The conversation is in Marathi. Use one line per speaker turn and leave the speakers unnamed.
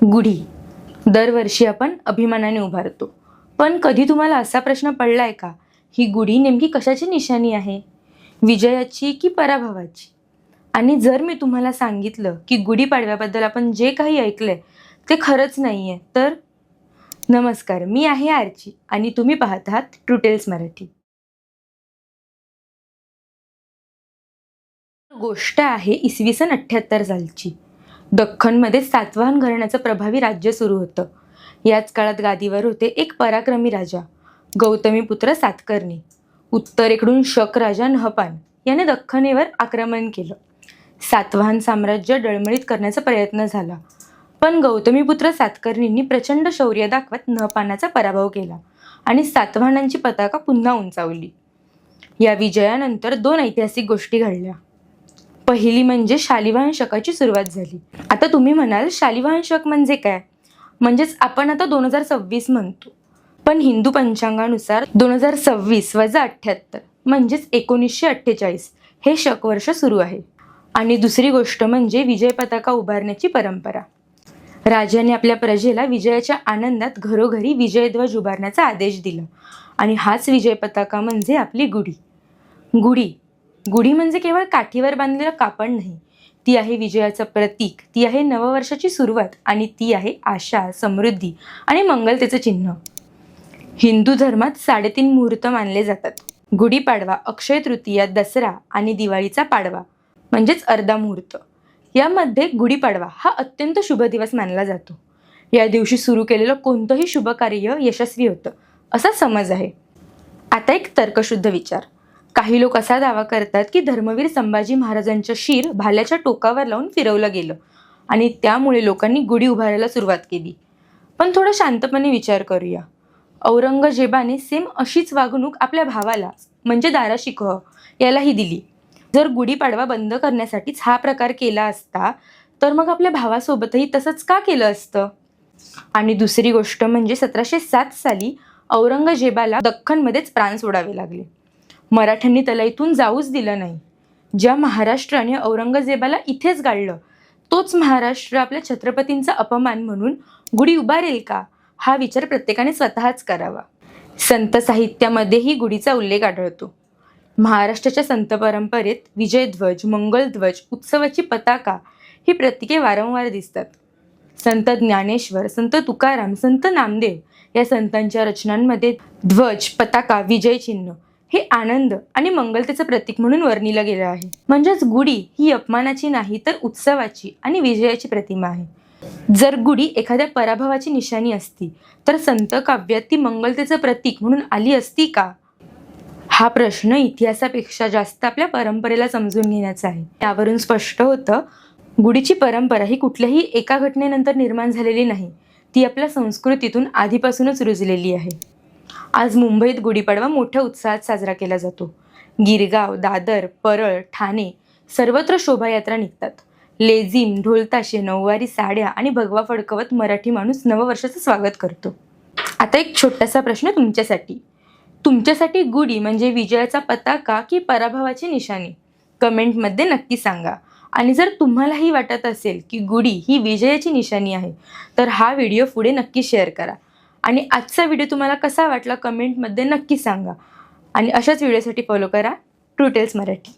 गुढी दरवर्षी आपण अभिमानाने उभारतो. पण कधी तुम्हाला असा प्रश्न पडलाय का, ही गुढी नेमकी कशाची निशाणी आहे? विजयाची की पराभवाची? आणि जर मी तुम्हाला सांगितलं की गुढीपाडव्याबद्दल आपण जे काही ऐकलंय ते खरंच नाहीये तर? नमस्कार, मी आहे आर्ची आणि तुम्ही पाहत आहात ट्रू टेल्स मराठी. गोष्ट आहे इसवी सन 78 सालची. दख्खनमध्ये सातवाहन घराण्याचं प्रभावी राज्य सुरू होतं. याच काळात गादीवर होते एक पराक्रमी राजा, गौतमीपुत्र सातकर्णी. उत्तरेकडून शक राजा नहपान याने दख्खनेवर आक्रमण केलं. सातवाहन साम्राज्य डळमळीत करण्याचा प्रयत्न झाला, पण गौतमीपुत्र सातकर्णींनी प्रचंड शौर्य दाखवत नहपानाचा पराभव केला आणि सातवाहनांची पताका पुन्हा उंचावली. या विजयानंतर दोन ऐतिहासिक गोष्टी घडल्या. पहिली म्हणजे शालिवाहन शकाची सुरुवात झाली. आता तुम्ही म्हणाल, शालिवाहन शक म्हणजे काय? म्हणजेच आपण आता 2026 म्हणतो, पण हिंदू पंचांगानुसार 2026 + 78 म्हणजेच 1948 हे शक वर्ष सुरू आहे. आणि दुसरी गोष्ट म्हणजे विजय पताका उभारण्याची परंपरा. राजाने आपल्या प्रजेला विजयाच्या आनंदात घरोघरी विजयध्वज उभारण्याचा आदेश दिला आणि हाच विजय पताका म्हणजे आपली गुढी. गुढी म्हणजे केवळ काठीवर बांधलेलं कापड नाही, ती आहे विजयाचं प्रतीक, ती आहे नववर्षाची सुरुवात आणि ती आहे आशा, समृद्धी आणि मंगलतेचं चिन्ह. हिंदू धर्मात 3.5 मुहूर्त मानले जातात. गुढीपाडवा, अक्षय तृतीया, दसरा आणि दिवाळीचा पाडवा म्हणजेच अर्धा मुहूर्त. यामध्ये गुढीपाडवा हा अत्यंत शुभ दिवस मानला जातो. या दिवशी सुरू केलेलं कोणतंही शुभ कार्य यशस्वी होतं असा समज आहे. आता एक तर्कशुद्ध विचार. काही लोक असा दावा करतात की धर्मवीर संभाजी महाराजांचं शिर भाल्याच्या टोकावर लावून फिरवलं गेलं आणि त्यामुळे लोकांनी गुढी उभारायला सुरुवात केली. पण थोडं शांतपणे विचार करूया. औरंगजेबाने सेम अशीच वागणूक आपल्या भावाला म्हणजे दाराशिकोह यालाही दिली. जर गुढीपाडवा बंद करण्यासाठीच हा प्रकार केला असता तर मग आपल्या भावासोबतही तसंच का केलं असतं? आणि दुसरी गोष्ट म्हणजे 1707 साली औरंगजेबाला दख्खनमध्येच प्राण सोडावे लागले. मराठ्यांनी त्याला इथून जाऊच दिलं नाही. ज्या महाराष्ट्राने औरंगजेबाला इथेच गाडलं, तोच महाराष्ट्र आपल्या छत्रपतींचा अपमान म्हणून गुढी उभारेल का? हा विचार प्रत्येकाने स्वतःच करावा. संत साहित्यामध्येही गुढीचा उल्लेख आढळतो. महाराष्ट्राच्या संत परंपरेत विजयध्वज, मंगलध्वज, उत्सवाची पताका ही प्रतीके वारंवार दिसतात. संत ज्ञानेश्वर, संत तुकाराम, संत नामदेव या संतांच्या रचनांमध्ये ध्वज, पताका, विजय चिन्ह हे आनंद आणि मंगलतेचं प्रतीक म्हणून वर्णिलं गेलं आहे. म्हणजेच गुढी ही अपमानाची नाही तर उत्सवाची आणि विजयाची प्रतिमा आहे. जर गुढी एखाद्या पराभवाची निशाणी असती तर संत काव्यात ती मंगलतेचं प्रतीक म्हणून आली असती का? हा प्रश्न इतिहासापेक्षा जास्त आपल्या परंपरेला समजून घेण्याचा आहे. यावरून स्पष्ट होतं, गुढीची परंपरा ही कुठल्याही एका घटनेनंतर निर्माण झालेली नाही, ती आपल्या संस्कृतीतून आधीपासूनच रुजलेली आहे. आज मुंबईत गुढीपाडवा मोठ्या उत्साहात साजरा केला जातो. गिरगाव, दादर, परळ, ठाणे सर्वत्र शोभायात्रा निघतात. लेझीम, ढोलताशे, नऊवारी साड्या आणि भगवा फडकवत मराठी माणूस नववर्षाचं स्वागत करतो. आता एक छोटासा प्रश्न तुमच्यासाठी गुढी म्हणजे विजयाचा पताका की पराभवाची निशाणी? कमेंटमध्ये नक्की सांगा. आणि जर तुम्हालाही वाटत असेल की गुढी ही विजयाची निशाणी आहे तर हा व्हिडिओ पुढे नक्की शेअर करा. आणि आजचा व्हिडिओ तुम्हाला कसा वाटला कमेंटमध्ये नक्की सांगा. आणि अशाच व्हिडिओसाठी फॉलो करा ट्रू टेल्स मराठी.